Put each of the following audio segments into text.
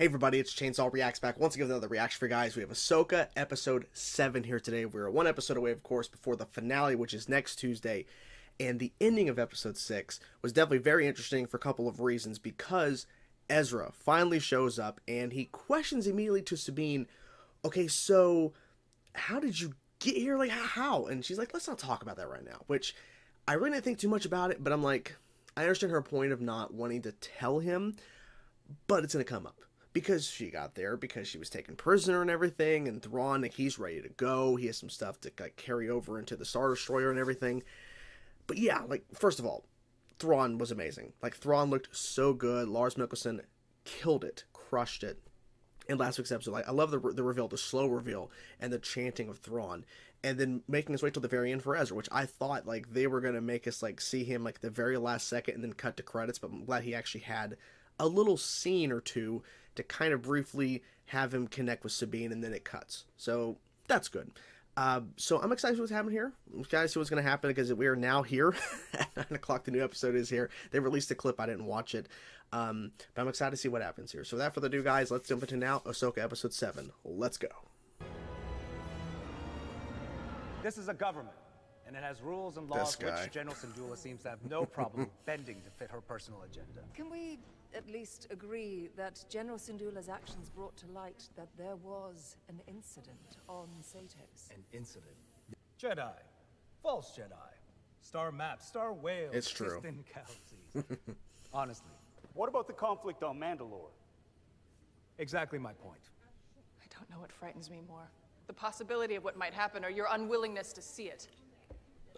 Hey everybody, it's Chainsaw Reacts back once again with another reaction for you guys. We have Ahsoka episode 7 here today. We're one episode away, of course, before the finale, which is next Tuesday. And the ending of episode 6 was definitely very interesting for a couple of reasons, because Ezra finally shows up and he questions immediately to Sabine, okay, so how did you get here? Like, how? And she's like, let's not talk about that right now, which I really didn't think too much about it, but I'm like, I understand her point of not wanting to tell him, but it's going to come up. Because she got there, because she was taken prisoner and everything, and Thrawn, like, he's ready to go. He has some stuff to like carry over into the Star Destroyer and everything. But yeah, like, first of all, Thrawn was amazing. Like, Thrawn looked so good. Lars Mikkelsen killed it, crushed it. In last week's episode, like, I love the reveal, the slow reveal, and the chanting of Thrawn, and then making us wait till the very end for Ezra, which I thought, like, they were going to make us, like, see him, like, the very last second and then cut to credits, but I'm glad he actually had a little scene or two to kind of briefly have him connect with Sabine, and then it cuts. So that's good. So I'm excited to see what's happening here. I'm excited to see what's going to happen, because we are now here at 9 o'clock. The new episode is here. They released a clip. I didn't watch it. But I'm excited to see what happens here. So without further ado, guys, let's jump into now Ahsoka episode 7. Let's go. This is a government, and it has rules and laws which General Syndulla seems to have no problem bending to fit her personal agenda. Can we at least agree that General Syndulla's actions brought to light that there was an incident on Satos? An incident? Jedi. False Jedi. Star maps, star whales. It's true. Distant galaxies. Honestly. What about the conflict on Mandalore? Exactly my point. I don't know what frightens me more. The possibility of what might happen, or your unwillingness to see it.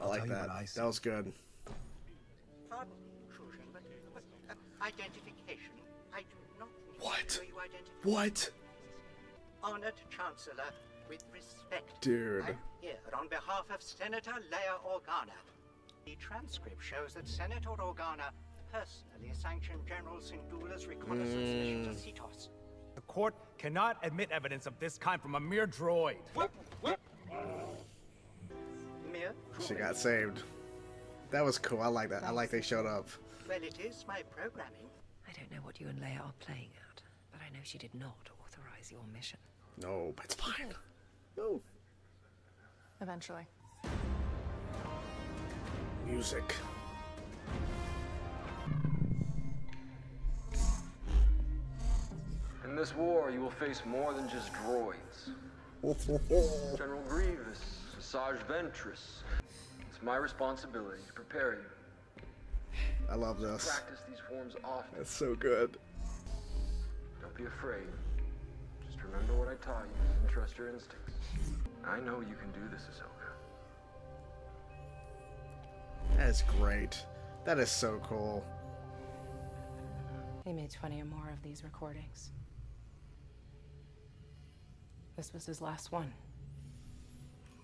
I like that. That was good. Pardon intrusion, but identification. I do not need What? to know you identify. What? Honored Chancellor, with respect. Dude. I'm here on behalf of Senator Leia Organa. The transcript shows that Senator Organa personally sanctioned General Syndulla's reconnaissance mission to Satos. The court cannot admit evidence of this kind from a mere droid. Mere She got saved. That was cool. I like that. I like they showed up. Well, it is my programming. I don't know what you and Leia are playing at, but I know she did not authorize your mission. No, but it's fine. No. Eventually. Music. In this war, you will face more than just droids. General Grievous, Asajj Ventress. It's my responsibility to prepare you. I love this. Practice these forms often. That's so good. Don't be afraid. Just remember what I taught you and trust your instincts. I know you can do this, Ahsoka. That is great. That is so cool. He made 20 or more of these recordings. This was his last one.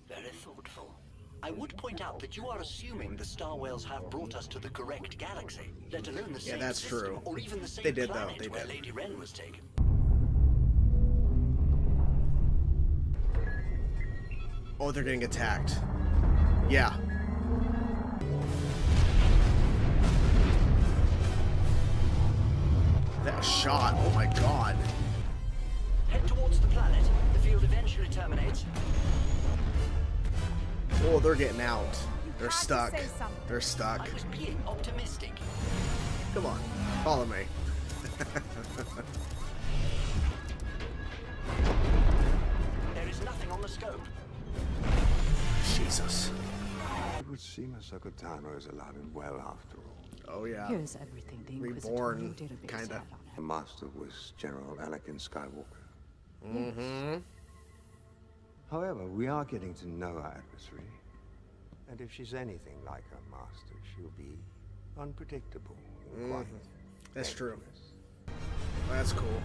Very thoughtful. I would point out that you are assuming the Star Whales have brought us to the correct galaxy, let alone the same that's system, true. or even the same They did, though. planet They where did. Lady Wren was taken. Oh, they're getting attacked. Yeah. That shot. Oh my god. Head towards the planet. The field eventually terminates. Oh, they're getting out. They're stuck. They're stuck. I was being optimistic. Come on. Follow me. There is nothing on the scope. Jesus. It would seem Ahsoka Tano is alive and well after all. Oh yeah. Here's everything the Inquisitor Reborn, did a bit kinda. sad on The him. master was General Anakin Skywalker. Mm-hmm. However, we are getting to know our adversary. And if she's anything like her master, she'll be unpredictable and quite That's true. dangerous. That's cool.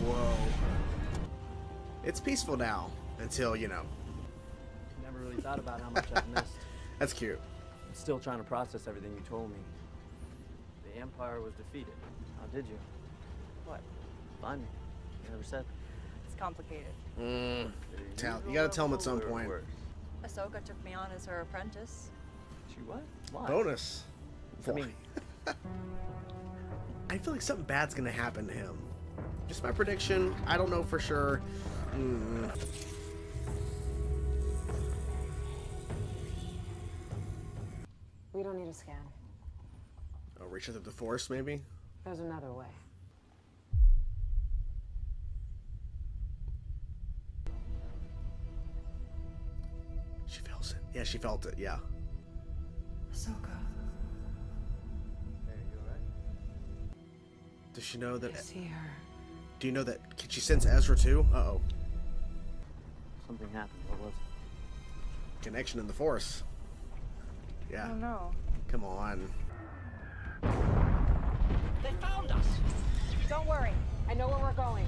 Whoa. It's peaceful now until, you know. Never really thought about how much I've missed. That's cute. I'm still trying to process everything you told me. The Empire was defeated. How did you? What? Find me. You never said. It's complicated. You gotta tell him at some point. Ahsoka took me on as her apprentice. She what? Why? Bonus. I mean, I feel like something bad's gonna happen to him. Just my prediction. I don't know for sure. We don't need a scan. Oh, reach out through the Force, maybe? There's another way. She feels it. Yeah, she felt it, yeah. Ahsoka. Hey, you alright? Does she know that... I see her. Do you know that... Can she sense Ezra too? Uh-oh. Something happened. What was it? Connection in the Force. Yeah. Oh no. Come on. They found us! Don't worry. I know where we're going.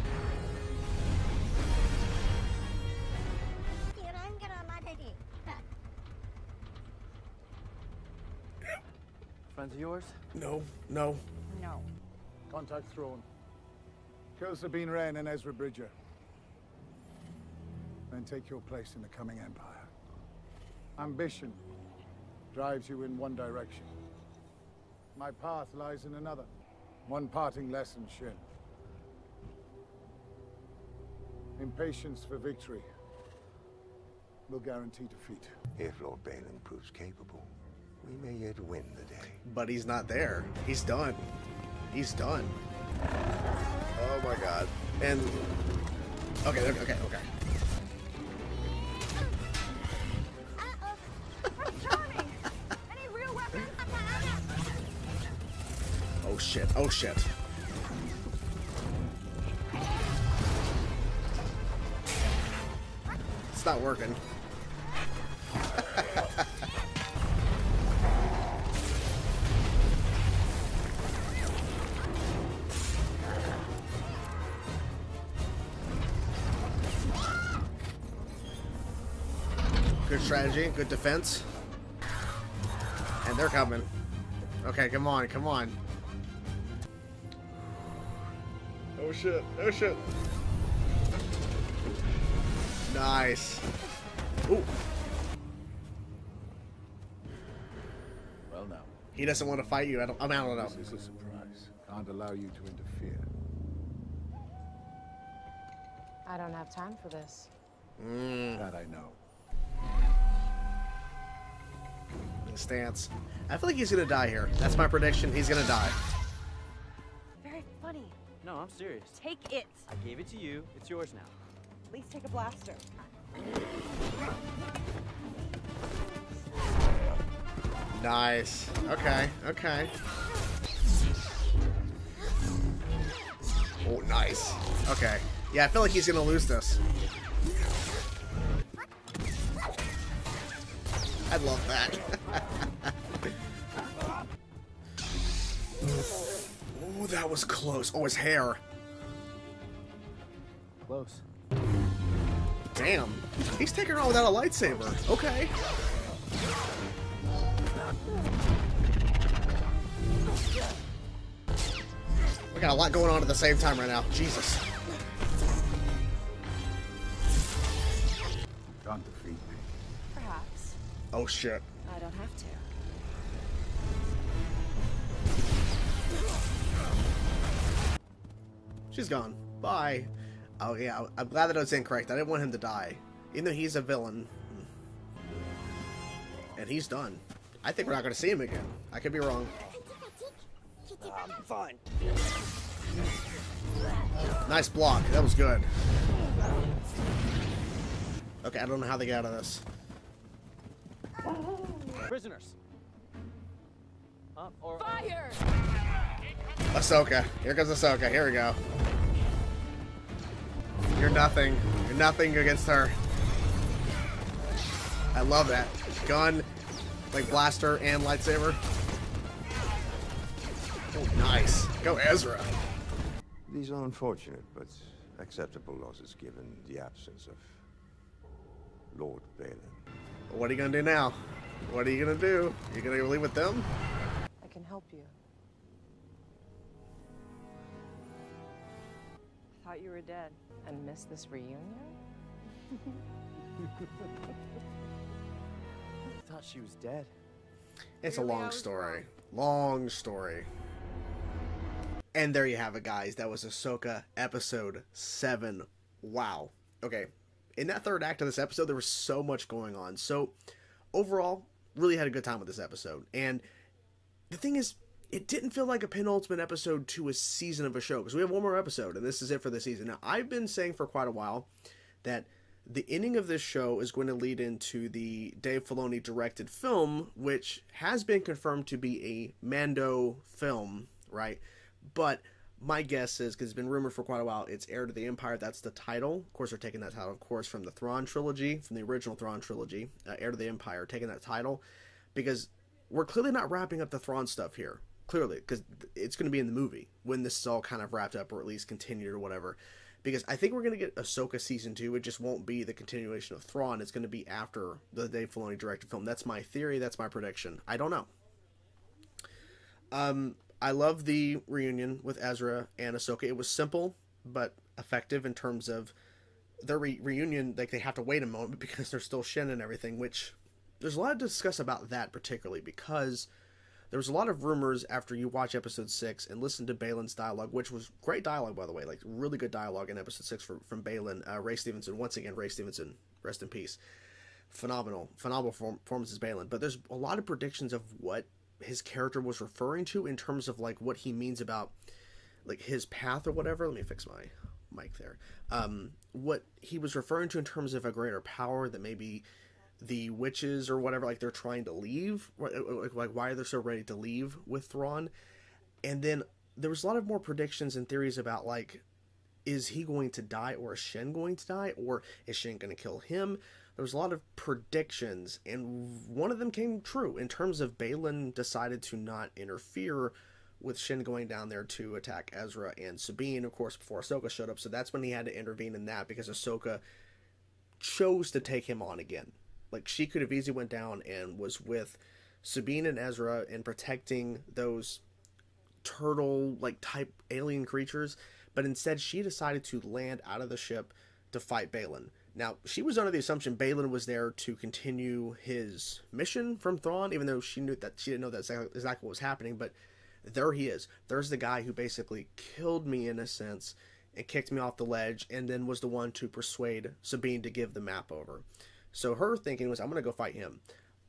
Friends of yours? No, no. No. Contact Thrawn. Kill Sabine Wren and Ezra Bridger. Then take your place in the coming Empire. Ambition drives you in one direction. My path lies in another. One parting lesson, Shin. Impatience for victory will guarantee defeat. If Lord Balin proves capable, we may yet win the day. But he's not there. He's done. He's done. Oh my god. And... Okay, okay. Any real weapons? Oh shit, oh shit. It's not working. Good strategy, good defense. And they're coming. Okay, come on, come on. Oh shit, oh shit. Nice. Ooh. Well now. He doesn't want to fight you. I don't know. This is a surprise. Can't allow you to interfere. I don't have time for this. That I know. Stance. I feel like he's gonna die here. That's my prediction. He's gonna die. Very funny. No, I'm serious. Take it. I gave it to you. It's yours now. At least take a blaster. Nice. Okay, okay. Oh, nice. Okay. Yeah, I feel like he's gonna lose this. I love that. Oh, that was close. Oh, his hair. Close. Damn. He's taking her on without a lightsaber. Okay. We got a lot going on at the same time right now. Jesus. Can't defeat me. Perhaps. Oh, shit. I don't have to. She's gone. Bye. Oh, yeah. I'm glad that I was incorrect. I didn't want him to die. Even though he's a villain. And he's done. I think we're not going to see him again. I could be wrong. I'm fine. Nice block. That was good. Okay, I don't know how they get out of this. Prisoners. Fire! Ahsoka. Here comes Ahsoka. Here we go. You're nothing. You're nothing against her. I love that. Gun, like blaster and lightsaber. Oh, nice. Go Ezra. These are unfortunate, but acceptable losses given the absence of Lord Balin. What are you gonna do now? What are you gonna do? You gonna leave with them? I can help you. Thought you were dead. And miss this reunion? I thought she was dead. It's a long story. Long story. And there you have it, guys. That was Ahsoka episode 7. Wow. Okay. In that third act of this episode, there was so much going on. So, overall, really had a good time with this episode. And the thing is, it didn't feel like a penultimate episode to a season of a show, because we have one more episode, and this is it for the season. Now, I've been saying for quite a while that the ending of this show is going to lead into the Dave Filoni directed film, which has been confirmed to be a Mando film, right? But my guess is, because it's been rumored for quite a while, it's Heir to the Empire. That's the title. Of course, they're taking that title, of course, from the Thrawn trilogy, from the original Thrawn trilogy, Heir to the Empire, taking that title, because we're clearly not wrapping up the Thrawn stuff here. Clearly, because it's going to be in the movie when this is all kind of wrapped up, or at least continued or whatever. Because I think we're going to get Ahsoka Season 2. It just won't be the continuation of Thrawn. It's going to be after the Dave Filoni directed film. That's my theory. That's my prediction. I don't know. I love the reunion with Ezra and Ahsoka. It was simple, but effective in terms of their reunion. Like, they have to wait a moment because they're still Shin and everything, which there's a lot to discuss about that, particularly because there was a lot of rumors after you watch episode 6 and listen to Balin's dialogue, which was great dialogue, by the way, like really good dialogue in episode 6 from Balin. Ray Stevenson, once again, Ray Stevenson, rest in peace. Phenomenal performance as Balin. But there's a lot of predictions of what his character was referring to in terms of like what he means about like his path or whatever. Let me fix my mic there. What he was referring to in terms of a greater power, that maybe the witches or whatever, like they're trying to leave, like why are they so ready to leave with Thrawn? And then there was a lot of more predictions and theories about like, is he going to die, or is Shin going to die, or is Shin going to kill him? There was a lot of predictions, and one of them came true in terms of Balin decided to not interfere with Shin going down there to attack Ezra and Sabine, of course, before Ahsoka showed up. So that's when he had to intervene in that, because Ahsoka chose to take him on again. Like, she could have easily went down and was with Sabine and Ezra and protecting those turtle-like type alien creatures, but instead she decided to land out of the ship to fight Balin. Now, she was under the assumption Balin was there to continue his mission from Thrawn, even though she didn't know that exactly what was happening, but there he is. There's the guy who basically killed me, in a sense, and kicked me off the ledge, and then was the one to persuade Sabine to give the map over. So her thinking was, I'm going to go fight him.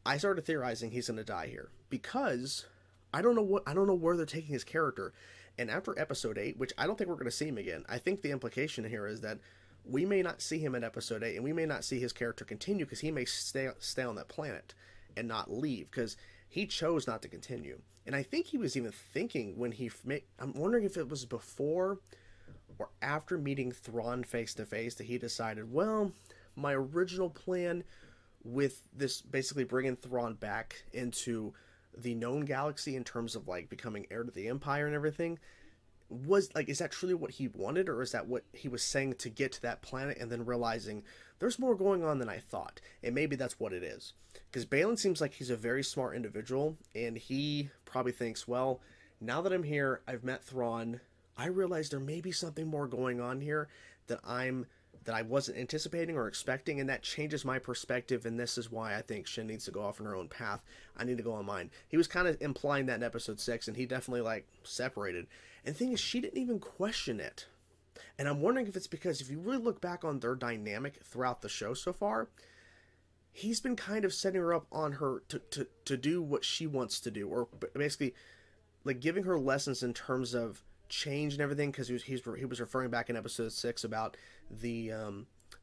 I started theorizing he's going to die here, because I don't know where they're taking his character. And after episode 8, which I don't think we're going to see him again, I think the implication here is that we may not see him in episode 8, and we may not see his character continue, because he may stay on that planet and not leave, because he chose not to continue. And I think he was even thinking when I'm wondering if it was before or after meeting Thrawn face to face that he decided, well, my original plan with this basically bringing Thrawn back into the known galaxy in terms of like becoming heir to the Empire and everything was like, is that truly what he wanted, or is that what he was saying to get to that planet and then realizing there's more going on than I thought? And maybe that's what it is, because Balin seems like he's a very smart individual, and he probably thinks, well, now that I'm here, I've met Thrawn, I realize there may be something more going on here that I wasn't anticipating or expecting, and that changes my perspective, and this is why I think Shin needs to go off on her own path. I need to go on mine. He was kind of implying that in episode 6, and he definitely like separated. And the thing is, she didn't even question it. And I'm wondering if it's because if you really look back on their dynamic throughout the show so far, he's been kind of setting her up on her to do what she wants to do, or basically like giving her lessons in terms of change and everything, because he was referring back in episode 6 about the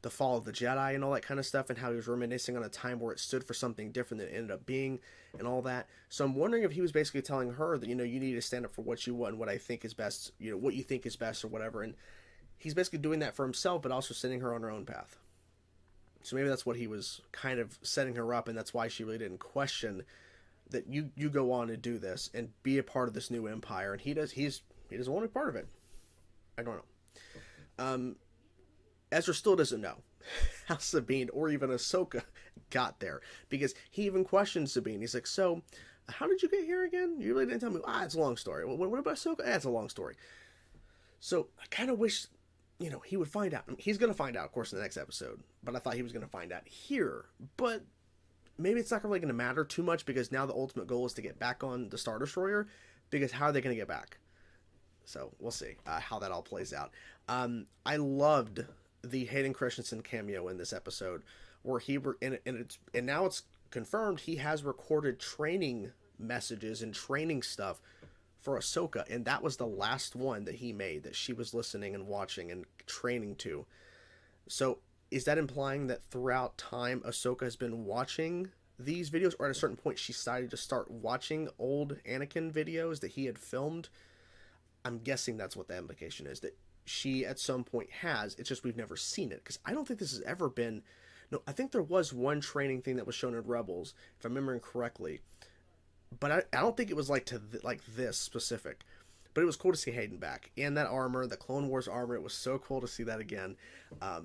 fall of the Jedi and all that kind of stuff, and how he was reminiscing on a time where it stood for something different than it ended up being and all that. So I'm wondering if he was basically telling her that, you know, you need to stand up for what you want and what I think is best, you know, what you think is best or whatever, and he's basically doing that for himself, but also sending her on her own path. So maybe that's what he was kind of setting her up, and that's why she really didn't question that you go on and do this and be a part of this new empire, and he doesn't want to be part of it. I don't know. Ezra still doesn't know how Sabine or even Ahsoka got there, because he even questioned Sabine. He's like, so how did you get here again? You really didn't tell me. It's a long story. What about Ahsoka? It's a long story. So I kind of wish, you know, he would find out. He's going to find out, of course, in the next episode, but I thought he was going to find out here. But maybe it's not really going to matter too much, because now the ultimate goal is to get back on the Star Destroyer, because how are they going to get back? So we'll see how that all plays out. I loved the Hayden Christensen cameo in this episode, where and now it's confirmed he has recorded training messages and training stuff for Ahsoka, and that was the last one that he made that she was listening and watching and training to. So is that implying that throughout time Ahsoka has been watching these videos, or at a certain point she decided to start watching old Anakin videos that he had filmed? I'm guessing that's what the implication is, that she at some point has. It's just we've never seen it, because I don't think this has ever been... No, I think there was one training thing that was shown in Rebels, if I'm remembering correctly, but I don't think it was like this specific. But it was cool to see Hayden back, and that armor, the Clone Wars armor. It was so cool to see that again,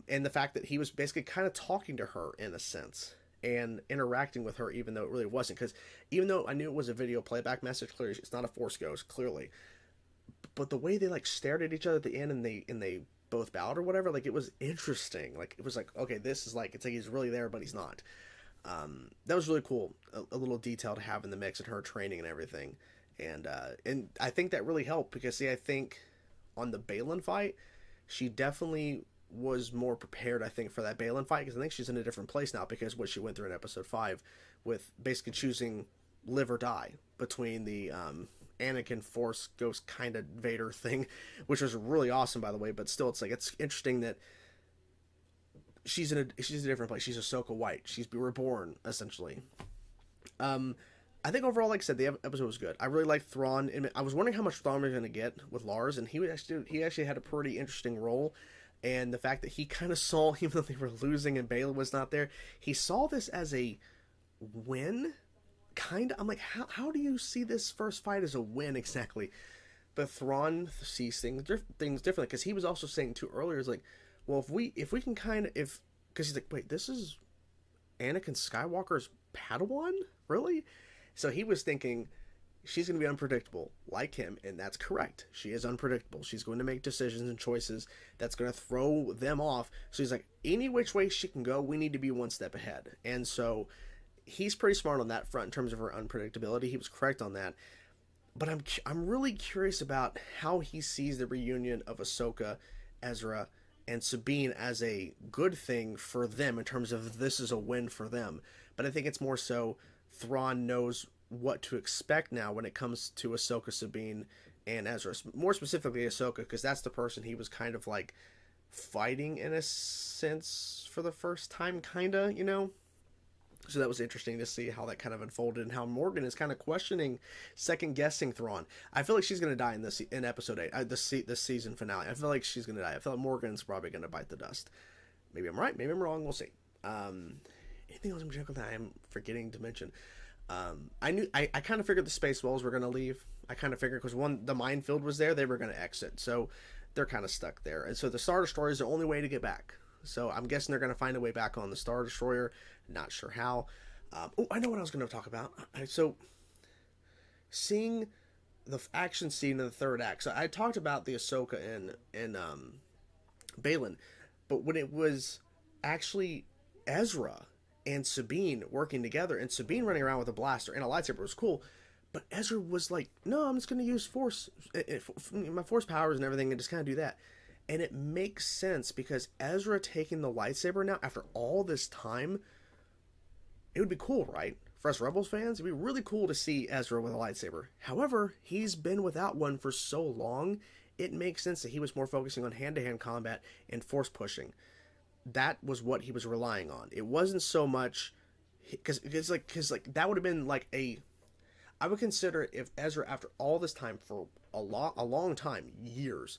and the fact that he was basically kind of talking to her in a sense and interacting with her, even though it really wasn't. Because even though I knew it was a video playback message, clearly it's not a Force ghost, clearly. But the way they like stared at each other at the end, and they both bowed or whatever, like, it was interesting. Like, it was like, okay, this is like, it's like he's really there, but he's not. That was really cool. A little detail to have in the mix, and her training and everything. And I think that really helped, because, see, I think on the Baylan fight, she definitely was more prepared, I think, for that Baylan fight, because I think she's in a different place now, because what she went through in episode 5 with basically choosing live or die between the Anakin Force Ghost kind of Vader thing, which was really awesome, by the way. But still, it's like, it's interesting that she's in a different place. She's Ahsoka White. She's reborn, essentially. I think overall, like I said, the episode was good. I really liked Thrawn. And I was wondering how much Thrawn was going to get with Lars, and he actually had a pretty interesting role. And the fact that he kind of saw, even though they were losing and Baylan was not there, he saw this as a win. Kind of. I'm like, how do you see this first fight as a win exactly? But Thrawn sees things differently, because he was also saying too earlier, is like, well, if we can kind of, because he's like, wait, this is Anakin Skywalker's Padawan, really? So he was thinking she's going to be unpredictable like him, and that's correct. She is unpredictable. She's going to make decisions and choices that's going to throw them off. So he's like, any which way she can go, we need to be one step ahead. And so he's pretty smart on that front in terms of her unpredictability. He was correct on that. But I'm really curious about how he sees the reunion of Ahsoka, Ezra, and Sabine as a good thing for them, in terms of this is a win for them. But I think it's more so Thrawn knows what to expect now when it comes to Ahsoka, Sabine, and Ezra. More specifically Ahsoka, because that's the person he was kind of like fighting in a sense for the first time, kind of, you know? So that was interesting to see how that kind of unfolded, and how Morgan is kind of questioning, second-guessing Thrawn. I feel like she's going to die in episode 8, this season finale. I feel like she's going to die. I feel like Morgan's probably going to bite the dust. Maybe I'm right, maybe I'm wrong, we'll see. Anything else in particular that I'm forgetting to mention? I kind of figured the Space Wolves were going to leave. I kind of figured, because the minefield was there, they were going to exit. So they're kind of stuck there. And so the Star Destroyer is the only way to get back. So I'm guessing they're going to find a way back on the Star Destroyer. Not sure how. I know what I was going to talk about. So seeing the action scene in the third act. So I talked about the Ahsoka and Baylan, but when it was actually Ezra and Sabine working together, and Sabine running around with a blaster and a lightsaber was cool, but Ezra was like, no, I'm just going to use my force powers and everything, and just kind of do that. And it makes sense, because Ezra taking the lightsaber now after all this time, it would be cool, right? For us Rebels fans, it'd be really cool to see Ezra with a lightsaber. However, he's been without one for so long, it makes sense that he was more focusing on hand-to-hand combat and force pushing. That was what he was relying on. It wasn't so much, because that would have been like I would consider, if Ezra, after all this time, for a long time, years,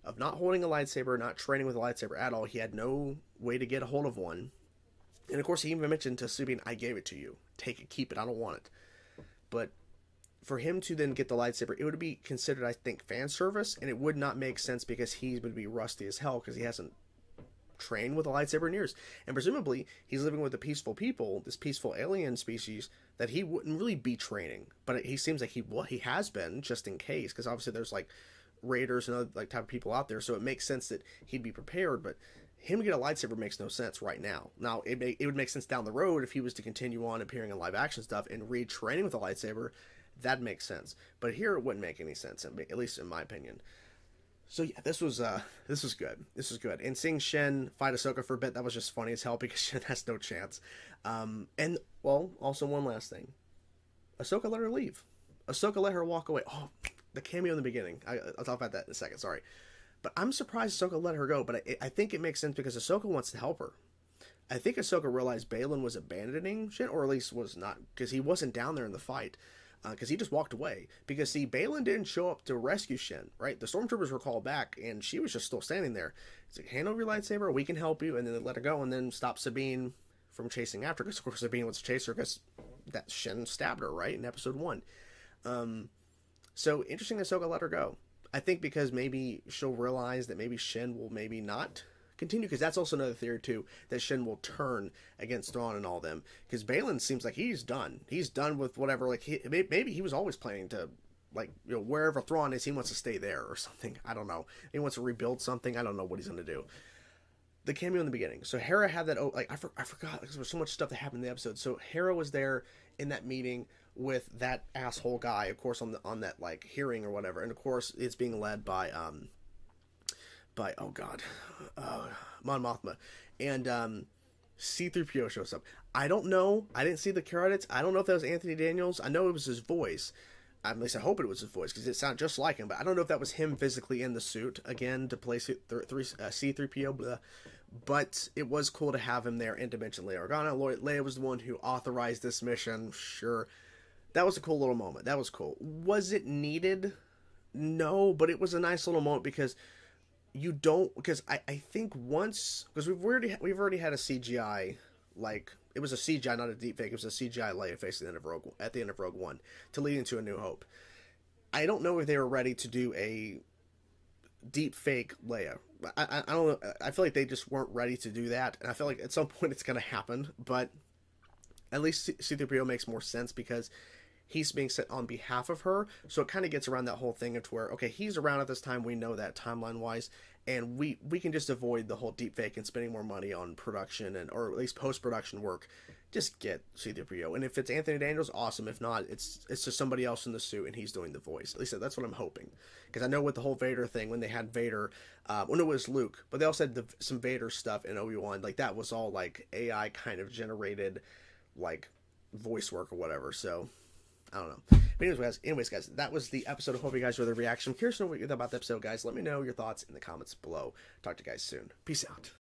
of not holding a lightsaber, not training with a lightsaber at all, he had no way to get a hold of one. And of course, he even mentioned to Sabine, I gave it to you. Take it, keep it, I don't want it. But for him to then get the lightsaber, it would be considered, I think, fan service, and it would not make sense, because he would be rusty as hell, because he hasn't trained with a lightsaber in years. And presumably, he's living with the peaceful people, this peaceful alien species, that he wouldn't really be training. But he seems like he has been, just in case, because obviously there's like raiders and other like type of people out there, so it makes sense that he'd be prepared. But him to get a lightsaber makes no sense right now. Now it would make sense down the road if he was to continue on appearing in live action stuff and retraining with a lightsaber. That makes sense, but here it wouldn't make any sense, at least in my opinion. So yeah, this was good. This was good. And seeing Shin fight Ahsoka for a bit, that was just funny as hell because Shin has no chance. And well, also one last thing. Ahsoka let her leave. Ahsoka let her walk away. Oh, the cameo in the beginning. I'll talk about that in a second. Sorry. But I'm surprised Ahsoka let her go. But I think it makes sense because Ahsoka wants to help her. I think Ahsoka realized Baylan was abandoning Shin, or at least was not, because he wasn't down there in the fight. Because he just walked away. Because, see, Baylan didn't show up to rescue Shin, right? The stormtroopers were called back, and she was just still standing there. It's like, hand over your lightsaber, we can help you, and then they let her go, and then stop Sabine from chasing after her. Because, of course, Sabine wants to chase her because that Shin stabbed her, right, in episode 1. So, interesting that Ahsoka let her go. I think because maybe she'll realize that maybe Shin will maybe not continue, because that's also another theory too, that Shin will turn against Thrawn and all them, because Baylan seems like he's done with whatever, like maybe he was always planning to, like, you know, wherever Thrawn is, he wants to stay there or something. I don't know, he wants to rebuild something. I don't know what he's going to do. The cameo in the beginning, so Hera had that, like, I forgot, because there was so much stuff that happened in the episode. So Hera was there in that meeting with that asshole guy, of course, on that, like, hearing or whatever, and of course it's being led by oh god, Mon Mothma, and C-3PO shows up. I don't know, I didn't see the credits, I don't know if that was Anthony Daniels. I know it was his voice, at least I hope it was his voice, because it sounded just like him, but I don't know if that was him physically in the suit, again, to play C-3PO, blah. But it was cool to have him there, and to mention Leia Organa. Leia was the one who authorized this mission, sure. That was a cool little moment, that was cool. Was it needed? No, but it was a nice little moment, because you don't, because I think once, because we've already had a CGI, like, it was a CGI, not a deepfake, it was a CGI Leia face at the end of Rogue One to lead into A New Hope. I don't know if they were ready to do a deepfake Leia. I don't know, I feel like they just weren't ready to do that, and I feel like at some point it's going to happen, but at least C-3PO makes more sense because he's being set on behalf of her, so it kind of gets around that whole thing of where, okay, he's around at this time, we know that timeline-wise, and we can just avoid the whole deepfake and spending more money on production, and or at least post-production work. Just get C-3PO, and if it's Anthony Daniels, awesome. If not, it's just somebody else in the suit, and he's doing the voice. At least that's what I'm hoping, because I know with the whole Vader thing, when they had Vader, when it was Luke, but they also had some Vader stuff in Obi-Wan, like that was all like AI kind of generated, like voice work or whatever, so I don't know. But anyways, guys, that was the episode. I hope you guys enjoyed the reaction. I'm curious to know what you thought about the episode, guys. Let me know your thoughts in the comments below. Talk to you guys soon. Peace out.